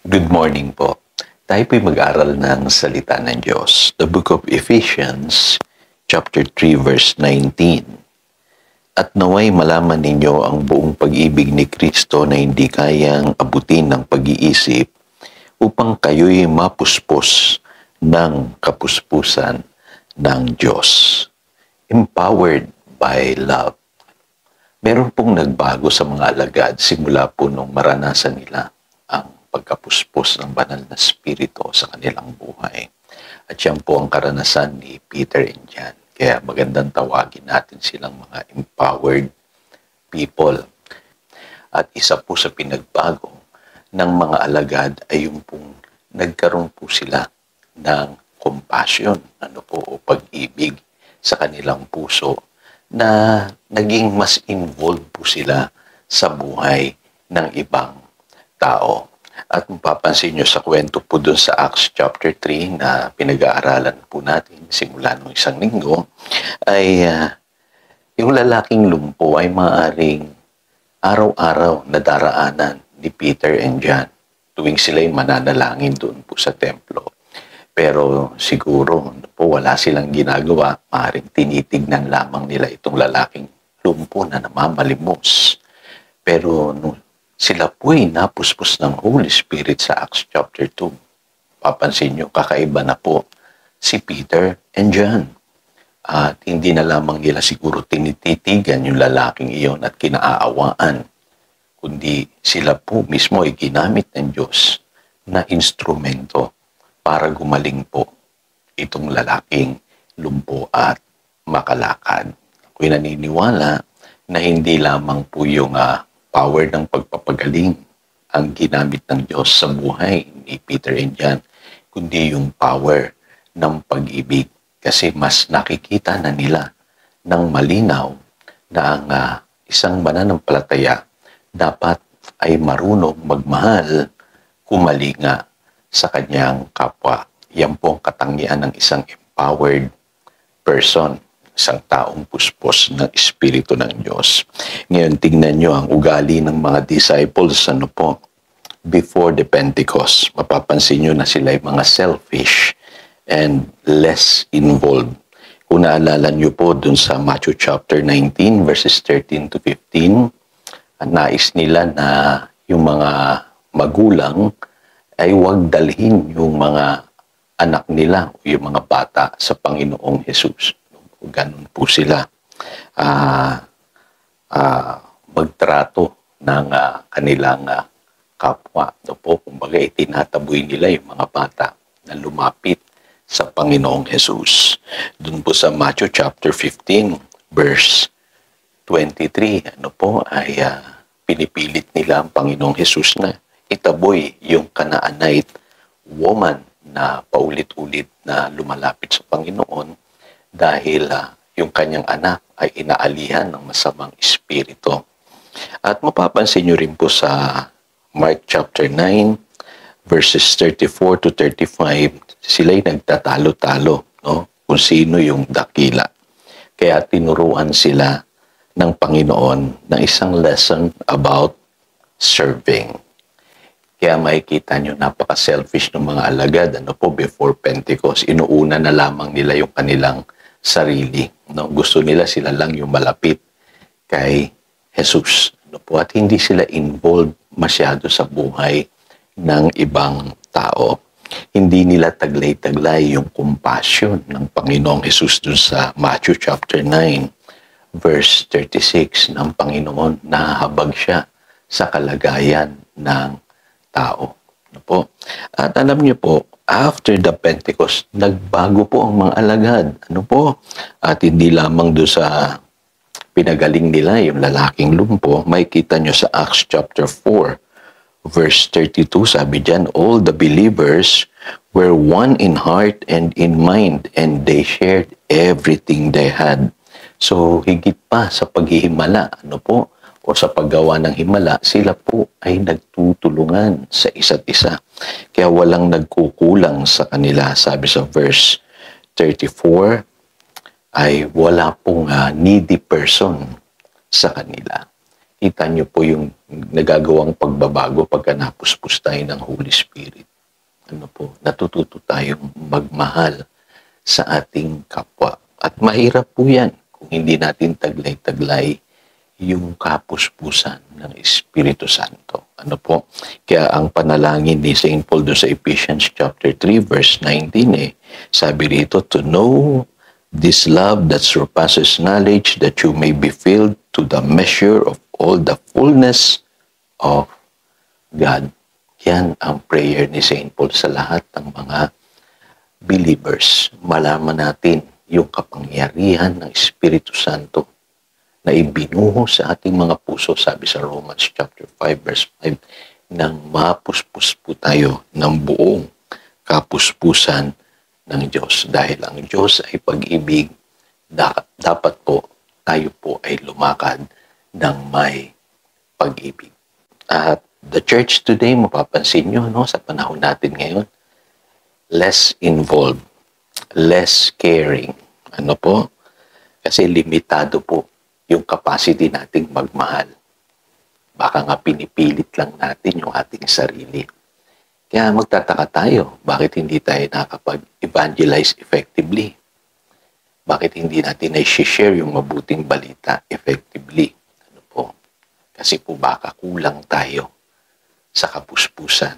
Good morning po. Tayo po'y mag-aral ng salita ng Diyos. The book of Ephesians, chapter 3, verse 19. At naway malaman ninyo ang buong pag-ibig ni Kristo na hindi kayang abutin ng pag-iisip upang kayo'y mapuspos ng kapuspusan ng Diyos. Empowered by love. Meron pong nagbago sa mga alagad simula po nung maranasan nila ang pagkapuspos ng banal na spirito sa kanilang buhay. At yan po ang karanasan ni Peter and John. Kaya magandang tawagin natin silang mga empowered people. At isa po sa pinagbago ng mga alagad ay yung pong nagkaroon po sila ng compassion, o pag-ibig sa kanilang puso na naging mas involved po sila sa buhay ng ibang tao. At mapapansin nyo sa kwento po doon sa Acts chapter 3 na pinag-aaralan po natin simula nung isang linggo, ay yung lalaking lumpo ay maaaring araw-araw na daraanan ni Peter and John tuwing sila'y mananalangin doon po sa templo. Pero siguro po wala silang ginagawa, maaaring tinitignan lamang nila itong lalaking lumpo na namamalimos. Pero sila po'y napuspos ng Holy Spirit sa Acts chapter 2. Papansin nyo, kakaiba na po si Peter and John. At hindi na lamang nila siguro tinititigan yung lalaking iyon at kinaaawaan, kundi sila po mismo ay ginamit ng Diyos na instrumento para gumaling po itong lalaking lumpo at makalakad. Ako'y naniniwala na hindi lamang po yung power ng pagpapagaling ang ginamit ng Diyos sa buhay ni Peter and John, kundi yung power ng pag-ibig. Kasi mas nakikita na nila ng malinaw na ang isang mananampalataya dapat ay marunong magmahal, kumalinga sa kanyang kapwa. Yan po ang katangian ng isang empowered person, isang taong puspos ng Espiritu ng Diyos. Ngayon, tingnan nyo ang ugali ng mga disciples, before the Pentecost. Mapapansin nyo na sila ay mga selfish and less involved. Kung naalala nyo po dun sa Matthew chapter 19, verses 13 to 15, nais nila na yung mga magulang ay huwag dalhin yung mga anak nila o yung mga bata sa Panginoong Jesus. Ganun po sila magtrato ng kanilang kapwa. Kumbaga, itinataboy nila yung mga bata na lumapit sa Panginoong Jesus. Doon po sa Matthew chapter 15, verse 23, ay pinipilit nila ang Panginoong Jesus na itaboy yung Canaanite woman na paulit-ulit na lumalapit sa Panginoon dahil yung kanyang anak ay inaalihan ng masamang espiritu. At mapapansin nyo rin po sa Mark chapter 9, verses 34 to 35, sila'y nagtatalo-talo, kung sino yung dakila. Kaya tinuruan sila ng Panginoon ng isang lesson about serving. Kaya makikita nyo, napaka-selfish ng mga alagad, before Pentecost. Inuuna na lamang nila yung kanilang sarili. Gusto nila sila lang yung malapit kay Jesus. At hindi sila involved masyado sa buhay ng ibang tao. Hindi nila taglay-taglay yung compassion ng Panginoong Jesus dun sa Matthew chapter 9, verse 36 ng Panginoon. Nahahabag siya sa kalagayan ng tao. At alam niyo po, after the Pentecost, nagbago po ang mga alagad. At hindi lamang doon sa pinagaling nila, yung lalaking lumpo, makikita nyo sa Acts chapter 4, verse 32, sabi dyan, all the believers were one in heart and in mind, and they shared everything they had. So, higit pa sa paghihimala, o sa paggawa ng himala, sila po ay nagtutulungan sa isa't isa. Kaya walang nagkukulang sa kanila. Sabi sa verse 34, ay wala pong needy person sa kanila. Kita niyo po yung nagagawang pagbabago pagka napuspos tayo ng Holy Spirit. Natututo tayong magmahal sa ating kapwa. At mahirap po yan kung hindi natin taglay-taglay yung kapuspusan ng Espiritu Santo. Kaya ang panalangin ni St. Paul doon sa Ephesians chapter 3 verse 19 sabi rito, to know this love that surpasses knowledge, that you may be filled to the measure of all the fullness of God. Yan ang prayer ni St. Paul sa lahat ng mga believers. Malaman natin yung kapangyarihan ng Espiritu Santo na ibinuho sa ating mga puso, sabi sa Romans chapter 5 verse 5, nang mapuspos po tayo ng buong kapuspusan ng Diyos. Dahil ang Diyos ay pag-ibig, dapat po tayo po ay lumakad ng may pag-ibig. At the church today, mapapansin nyo, sa panahon natin ngayon, less involved, less caring. Kasi limitado po yung capacity nating magmahal. Baka nga pinipilit lang natin yung ating sarili. Kaya magtataka tayo, bakit hindi tayo nakapag-evangelize effectively? Bakit hindi natin na-share yung mabuting balita effectively? Kasi po baka kulang tayo sa kapuspusan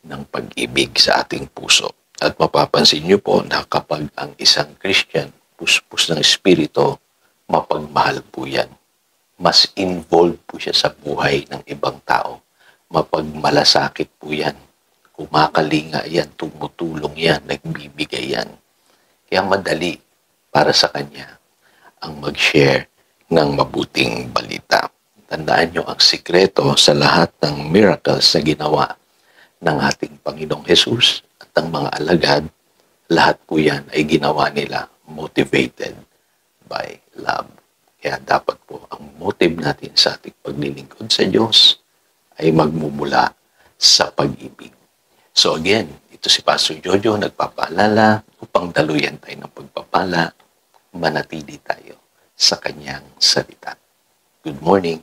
ng pag-ibig sa ating puso. At mapapansin niyo po na kapag ang isang Christian puspos ng Espiritu, mapagmahal po yan. Mas involved po siya sa buhay ng ibang tao. Mapagmalasakit po yan. Kumakalinga yan, tumutulong yan, nagbibigay yan. Kaya madali para sa kanya ang mag-share ng mabuting balita. Tandaan nyo ang sikreto sa lahat ng miracles na ginawa ng ating Panginoong Hesus at ang mga alagad, lahat po yan ay ginawa nila motivated by love. Kaya dapat po ang motive natin sa ating paglilingkod sa Diyos ay magmumula sa pag-ibig. So again, ito si Pastor Jojo nagpapaalala upang daluyan tayo ng pagpapala, manatili tayo sa kanyang salita. Good morning.